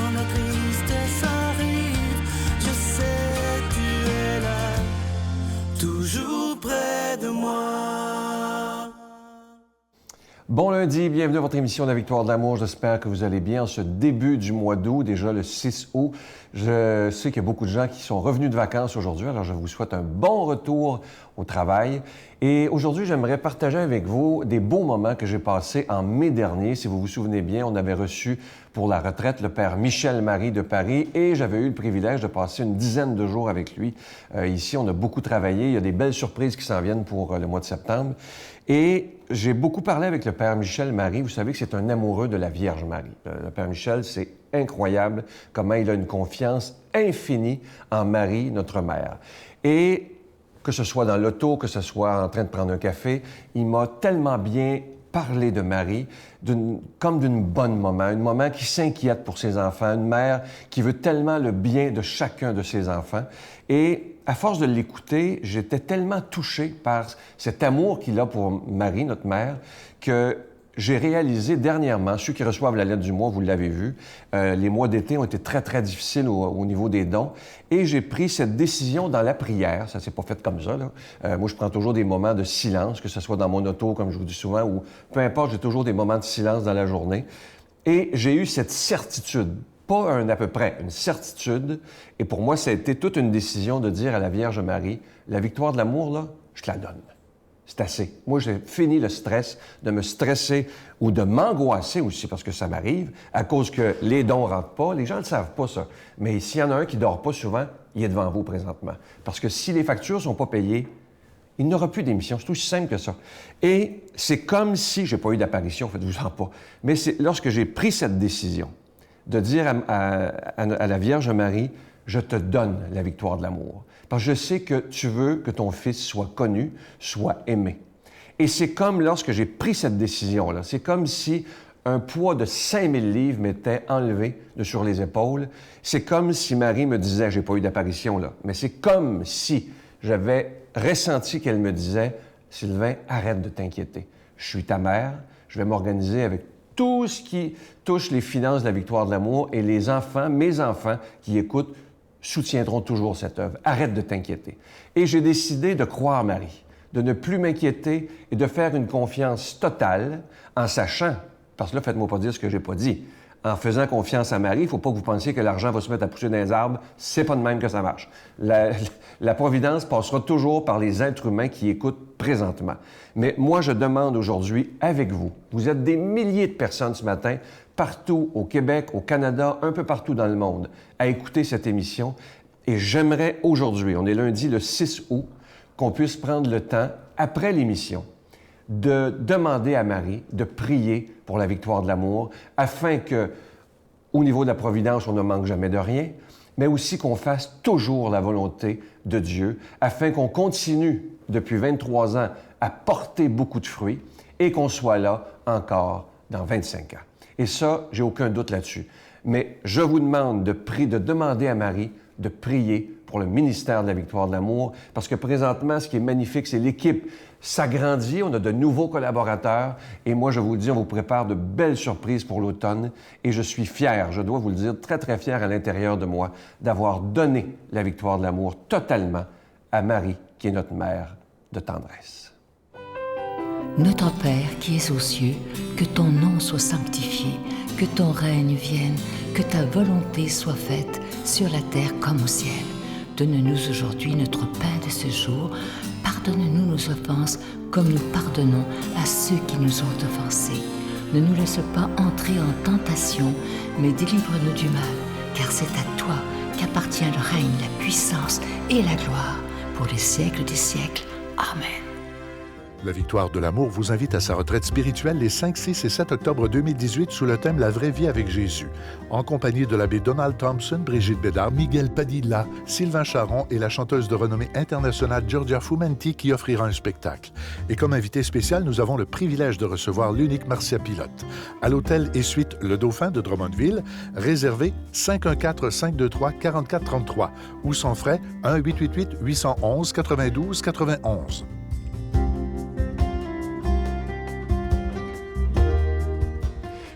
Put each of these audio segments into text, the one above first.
quand la tristesse arrive, je sais tu es là, toujours près de moi. Bon lundi, bienvenue à votre émission La Victoire de l'amour. J'espère que vous allez bien en ce début du mois d'août, déjà le 6 août. Je sais qu'il y a beaucoup de gens qui sont revenus de vacances aujourd'hui, alors je vous souhaite un bon retour au travail. Et aujourd'hui, j'aimerais partager avec vous des beaux moments que j'ai passés en mai dernier. Si vous vous souvenez bien, on avait reçu pour la retraite le père Michel Marie de Paris et j'avais eu le privilège de passer une dizaine de jours avec lui. Ici, on a beaucoup travaillé. Il y a des belles surprises qui s'en viennent pour le mois de septembre. Et j'ai beaucoup parlé avec le père Michel Marie. Vous savez que c'est un amoureux de la Vierge Marie. Le père Michel, c'est incroyable comment il a une confiance infinie en Marie, notre mère. Et que ce soit dans l'auto, que ce soit en train de prendre un café, il m'a tellement bien parlé de Marie, comme d'une bonne maman, une maman qui s'inquiète pour ses enfants, une mère qui veut tellement le bien de chacun de ses enfants. Et à force de l'écouter, j'étais tellement touché par cet amour qu'il a pour Marie, notre mère, que j'ai réalisé dernièrement, ceux qui reçoivent la lettre du mois, vous l'avez vu, les mois d'été ont été très, très difficiles au niveau des dons. Et j'ai pris cette décision dans la prière. Ça s'est pas fait comme ça, là. Moi, je prends toujours des moments de silence, que ce soit dans mon auto, comme je vous dis souvent, ou peu importe, j'ai toujours des moments de silence dans la journée. Et j'ai eu cette certitude, pas un à peu près, une certitude. Et pour moi, ça a été toute une décision de dire à la Vierge Marie, la victoire de l'amour, là, je te la donne. C'est assez. Moi, j'ai fini le stress, de me stresser ou de m'angoisser aussi, parce que ça m'arrive, à cause que les dons ne rentrent pas. Les gens ne le savent pas, ça. Mais s'il y en a un qui ne dort pas souvent, il est devant vous présentement. Parce que si les factures ne sont pas payées, il n'y aura plus d'émission. C'est aussi simple que ça. Et c'est comme si, j'ai pas eu d'apparition, faites-vous-en pas, mais c'est lorsque j'ai pris cette décision de dire à la Vierge Marie, je te donne la victoire de l'amour. Parce que je sais que tu veux que ton fils soit connu, soit aimé. Et c'est comme lorsque j'ai pris cette décision-là, c'est comme si un poids de 5000 livres m'était enlevé de sur les épaules. C'est comme si Marie me disait, j'ai pas eu d'apparition là, mais c'est comme si j'avais ressenti qu'elle me disait, Sylvain, arrête de t'inquiéter. Je suis ta mère, je vais m'organiser avec tout ce qui touche les finances de la victoire de l'amour et les enfants, mes enfants qui écoutent, soutiendront toujours cette œuvre. Arrête de t'inquiéter. Et j'ai décidé de croire Marie, de ne plus m'inquiéter et de faire une confiance totale en sachant, parce que là, faites-moi pas dire ce que j'ai pas dit, en faisant confiance à Marie, il ne faut pas que vous pensiez que l'argent va se mettre à pousser dans les arbres. C'est pas de même que ça marche. La providence passera toujours par les êtres humains qui écoutent présentement. Mais moi, je demande aujourd'hui avec vous, vous êtes des milliers de personnes ce matin, partout au Québec, au Canada, un peu partout dans le monde, à écouter cette émission. Et j'aimerais aujourd'hui, on est lundi le 6 août, qu'on puisse prendre le temps, après l'émission, de demander à Marie de prier pour la victoire de l'amour, afin que, au niveau de la providence, on ne manque jamais de rien, mais aussi qu'on fasse toujours la volonté de Dieu, afin qu'on continue, depuis 23 ans, à porter beaucoup de fruits et qu'on soit là encore dans 25 ans. Et ça, j'ai aucun doute là-dessus. Mais je vous demande de demander à Marie de prier pour le ministère de la victoire de l'amour, parce que présentement, ce qui est magnifique, c'est l'équipe s'agrandit, on a de nouveaux collaborateurs, et moi, je vous le dis, on vous prépare de belles surprises pour l'automne, et je suis fier, je dois vous le dire, très, très fier à l'intérieur de moi, d'avoir donné la victoire de l'amour totalement à Marie, qui est notre mère de tendresse. Notre Père qui es aux cieux, que ton nom soit sanctifié, que ton règne vienne, que ta volonté soit faite sur la terre comme au ciel. Donne-nous aujourd'hui notre pain de ce jour. Pardonne-nous nos offenses comme nous pardonnons à ceux qui nous ont offensés. Ne nous laisse pas entrer en tentation, mais délivre-nous du mal, car c'est à toi qu'appartient le règne, la puissance et la gloire pour les siècles des siècles. Amen. La Victoire de l'amour vous invite à sa retraite spirituelle les 5, 6 et 7 octobre 2018 sous le thème La vraie vie avec Jésus, en compagnie de l'abbé Donald Thompson, Brigitte Bédard, Miguel Padilla, Sylvain Charon et la chanteuse de renommée internationale Giorgia Fumenti qui offrira un spectacle. Et comme invité spécial, nous avons le privilège de recevoir l'unique Marcia Pilote. À l'hôtel et suite Le Dauphin de Drummondville, réservé 514-523-4433 ou sans frais 1-888-811-92-91.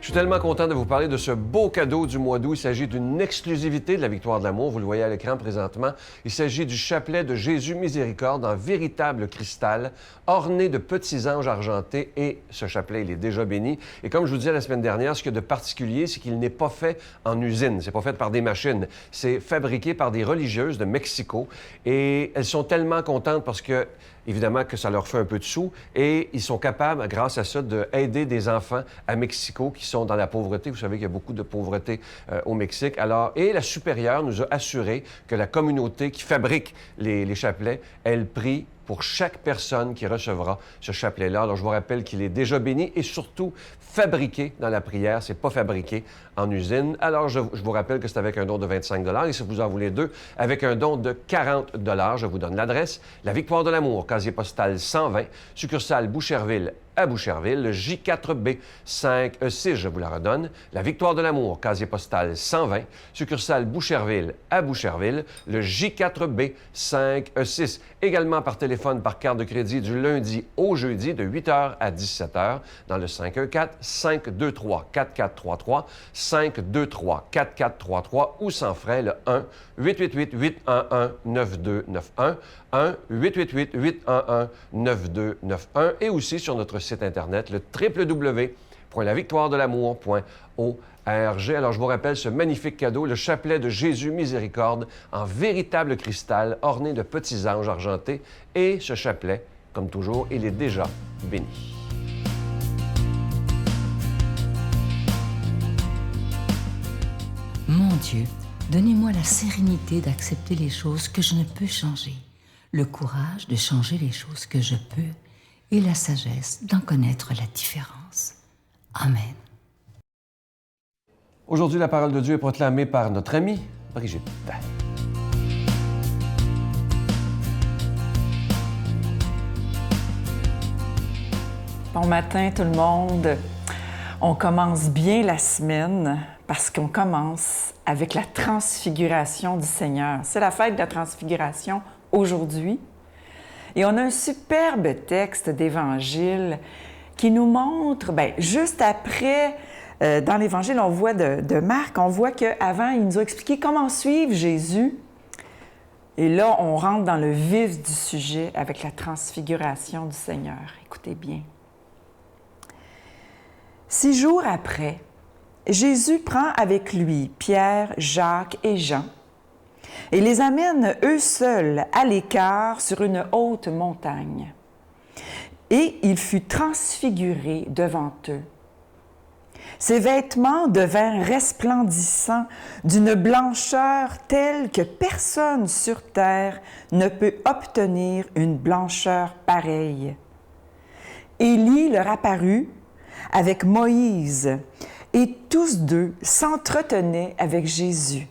Je suis tellement content de vous parler de ce beau cadeau du mois d'août. Il s'agit d'une exclusivité de la Victoire de l'amour. Vous le voyez à l'écran présentement. Il s'agit du chapelet de Jésus Miséricorde en véritable cristal, orné de petits anges argentés. Et ce chapelet, il est déjà béni. Et comme je vous disais la semaine dernière, ce qu'il y a de particulier, c'est qu'il n'est pas fait en usine. C'est pas fait par des machines. C'est fabriqué par des religieuses de Mexico. Et elles sont tellement contentes parce que, évidemment, que ça leur fait un peu de sous. Et ils sont capables, grâce à ça, d'aider des enfants à Mexico qui sont dans la pauvreté. Vous savez qu'il y a beaucoup de pauvreté au Mexique. Alors, et la supérieure nous a assuré que la communauté qui fabrique les chapelets, elle prie pour chaque personne qui recevra ce chapelet-là. Alors, je vous rappelle qu'il est déjà béni et surtout fabriqué dans la prière. C'est pas fabriqué en usine. Alors, je vous rappelle que c'est avec un don de 25 $ et si vous en voulez deux, avec un don de 40 $. Je vous donne l'adresse. La Victoire de l'amour, casier postal 120, succursale Boucherville à Boucherville, le J4B 5E6, je vous la redonne. La Victoire de l'amour, casier postal 120, succursale Boucherville à Boucherville, le J4B 5E6. Également par téléphone, par carte de crédit du lundi au jeudi de 8h à 17h dans le 514-523-4433, 523-4433 ou sans frais le 1-888-811-9291, 1-888-811-9291 et aussi sur notre site Internet, le www.lavictoiredelamour.org. Alors, je vous rappelle ce magnifique cadeau, le chapelet de Jésus Miséricorde en véritable cristal orné de petits anges argentés. Et ce chapelet, comme toujours, il est déjà béni. Mon Dieu, donnez-moi la sérénité d'accepter les choses que je ne peux changer, le courage de changer les choses que je peux et la sagesse d'en connaître la différence. Amen. Aujourd'hui, la parole de Dieu est proclamée par notre amie Brigitte. Bon matin tout le monde. On commence bien la semaine parce qu'on commence avec la transfiguration du Seigneur. C'est la fête de la transfiguration aujourd'hui. Et on a un superbe texte d'Évangile qui nous montre, juste après, dans l'Évangile, on voit de Marc, on voit qu'avant, il nous a expliqué comment suivre Jésus. Et là, on rentre dans le vif du sujet avec la transfiguration du Seigneur. Écoutez bien. 6 jours après, Jésus prend avec lui Pierre, Jacques et Jean et les amène eux seuls à l'écart sur une haute montagne. Et il fut transfiguré devant eux. Ses vêtements devinrent resplendissants d'une blancheur telle que personne sur terre ne peut obtenir une blancheur pareille. Élie leur apparut avec Moïse, et tous deux s'entretenaient avec Jésus.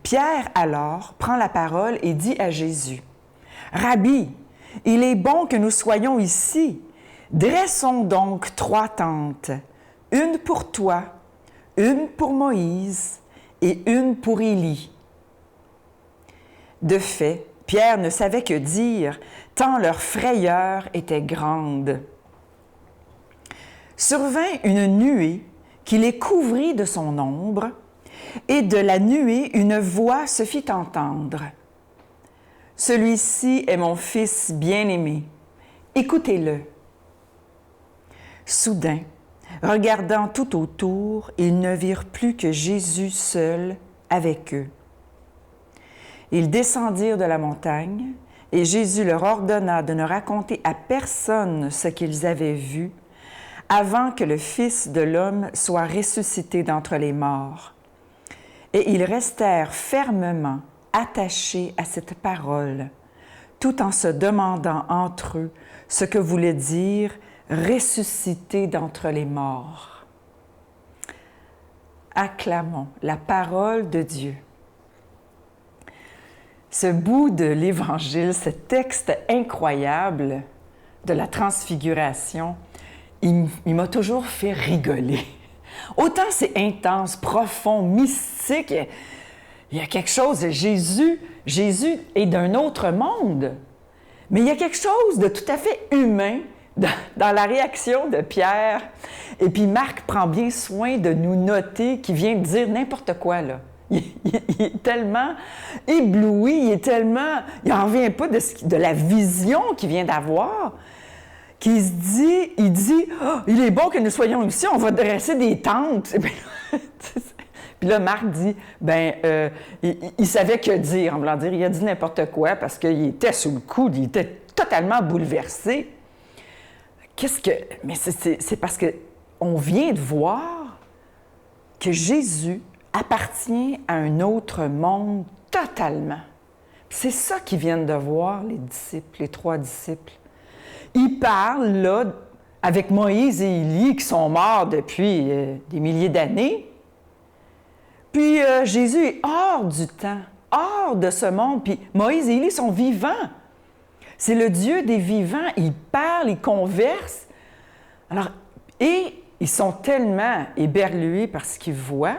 Pierre, alors, prend la parole et dit à Jésus, « Rabbi, il est bon que nous soyons ici. Dressons donc 3 tentes, une pour toi, une pour Moïse et une pour Élie. » De fait, Pierre ne savait que dire, tant leur frayeur était grande. Survint une nuée qui les couvrit de son ombre, et de la nuée une voix se fit entendre. « Celui-ci est mon Fils bien-aimé, écoutez-le. » Soudain, regardant tout autour, ils ne virent plus que Jésus seul avec eux. Ils descendirent de la montagne, et Jésus leur ordonna de ne raconter à personne ce qu'ils avaient vu, avant que le Fils de l'homme soit ressuscité d'entre les morts. Et ils restèrent fermement attachés à cette parole, tout en se demandant entre eux ce que voulait dire « ressuscité d'entre les morts ». Acclamons la parole de Dieu. Ce bout de l'Évangile, ce texte incroyable de la transfiguration, il m'a toujours fait rigoler. Autant c'est intense, profond, mystique, il y a quelque chose, Jésus est d'un autre monde, mais il y a quelque chose de tout à fait humain dans la réaction de Pierre. Et puis Marc prend bien soin de nous noter qu'il vient de dire n'importe quoi, là. Il est tellement ébloui, il n'en revient pas de la vision qu'il vient d'avoir, qu'il se dit, oh, il est bon que nous soyons ici, on va dresser des tentes. Puis là, Marc dit, il savait que dire, en voulant dire, il a dit n'importe quoi parce qu'il était sous le coup, il était totalement bouleversé. Mais c'est parce qu'on vient de voir que Jésus appartient à un autre monde totalement. C'est ça qu'ils viennent de voir, les disciples, les 3 disciples. Ils parlent, là, avec Moïse et Élie, qui sont morts depuis des milliers d'années. Puis Jésus est hors du temps, hors de ce monde. Puis Moïse et Élie sont vivants. C'est le Dieu des vivants. Ils parlent, ils conversent. Alors, et ils sont tellement éberlués par ce qu'ils voient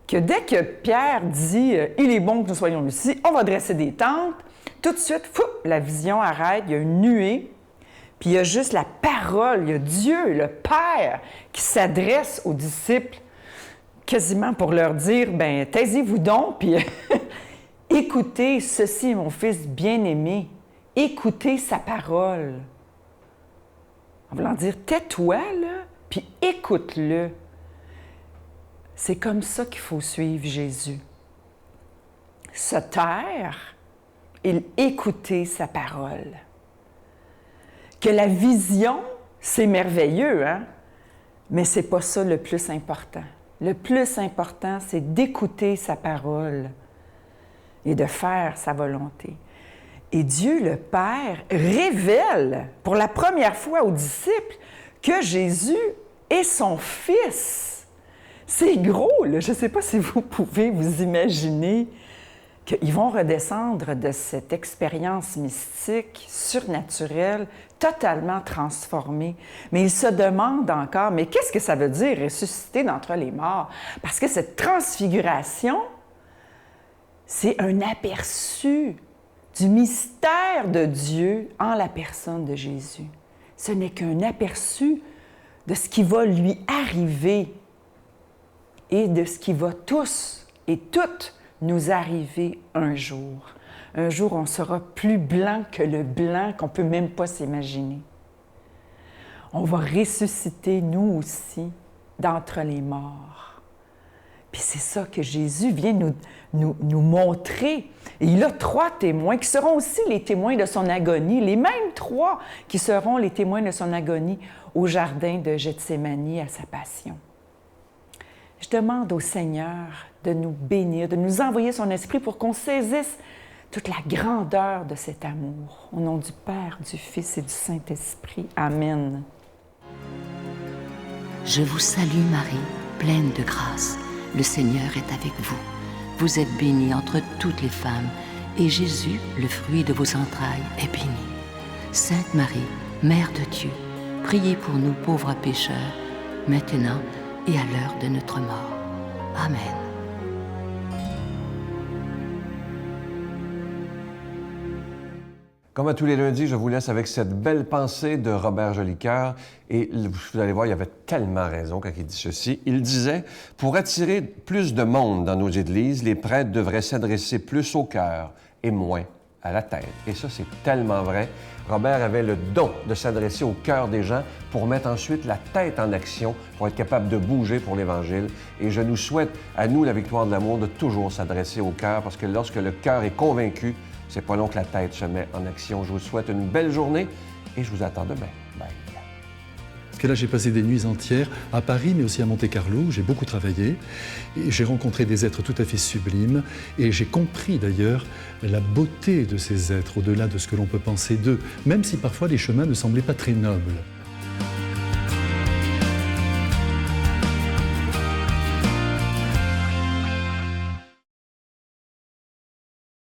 que dès que Pierre dit « Il est bon que nous soyons ici, on va dresser des tentes », tout de suite, la vision arrête, il y a une nuée, puis il y a juste la parole, il y a Dieu, le Père, qui s'adresse aux disciples, quasiment pour leur dire « taisez-vous donc, puis écoutez, ceci est mon Fils bien-aimé, écoutez sa parole. » En voulant dire « tais-toi, là, puis écoute-le. » C'est comme ça qu'il faut suivre Jésus. Se taire et écouter sa parole. Que la vision, c'est merveilleux, hein? Mais c'est pas ça le plus important. Le plus important, c'est d'écouter sa parole et de faire sa volonté. Et Dieu, le Père, révèle pour la première fois aux disciples que Jésus est son Fils. C'est gros, là. Je ne sais pas si vous pouvez vous imaginer qu'ils vont redescendre de cette expérience mystique, surnaturelle, totalement transformée. Mais ils se demandent encore, mais qu'est-ce que ça veut dire ressusciter d'entre les morts? Parce que cette transfiguration, c'est un aperçu du mystère de Dieu en la personne de Jésus. Ce n'est qu'un aperçu de ce qui va lui arriver et de ce qui va tous et toutes nous arriver un jour. Un jour, on sera plus blanc que le blanc qu'on ne peut même pas s'imaginer. On va ressusciter, nous aussi, d'entre les morts. Puis c'est ça que Jésus vient nous montrer. Et il a 3 témoins qui seront aussi les témoins de son agonie, les mêmes 3 qui seront les témoins de son agonie au jardin de Gethsémani à sa passion. Je demande au Seigneur de nous bénir, de nous envoyer son esprit pour qu'on saisisse toute la grandeur de cet amour. Au nom du Père, du Fils et du Saint-Esprit. Amen. Je vous salue Marie, pleine de grâce. Le Seigneur est avec vous. Vous êtes bénie entre toutes les femmes, et Jésus, le fruit de vos entrailles, est béni. Sainte Marie, Mère de Dieu, priez pour nous pauvres pécheurs, maintenant et à l'heure de notre mort. Amen. Comme à tous les lundis, je vous laisse avec cette belle pensée de Robert Jolicoeur. Et vous allez voir, il avait tellement raison quand il dit ceci. Il disait, « Pour attirer plus de monde dans nos églises, les prêtres devraient s'adresser plus au cœur et moins à la tête. » Et ça, c'est tellement vrai. Robert avait le don de s'adresser au cœur des gens pour mettre ensuite la tête en action, pour être capable de bouger pour l'Évangile. Et je nous souhaite, à nous, la victoire de l'amour, de toujours s'adresser au cœur, parce que lorsque le cœur est convaincu, c'est pas long que la tête se met en action. Je vous souhaite une belle journée et je vous attends demain. Bye. Parce que là, j'ai passé des nuits entières à Paris, mais aussi à Monte-Carlo, où j'ai beaucoup travaillé. Et j'ai rencontré des êtres tout à fait sublimes. Et j'ai compris d'ailleurs la beauté de ces êtres, au-delà de ce que l'on peut penser d'eux, même si parfois les chemins ne semblaient pas très nobles.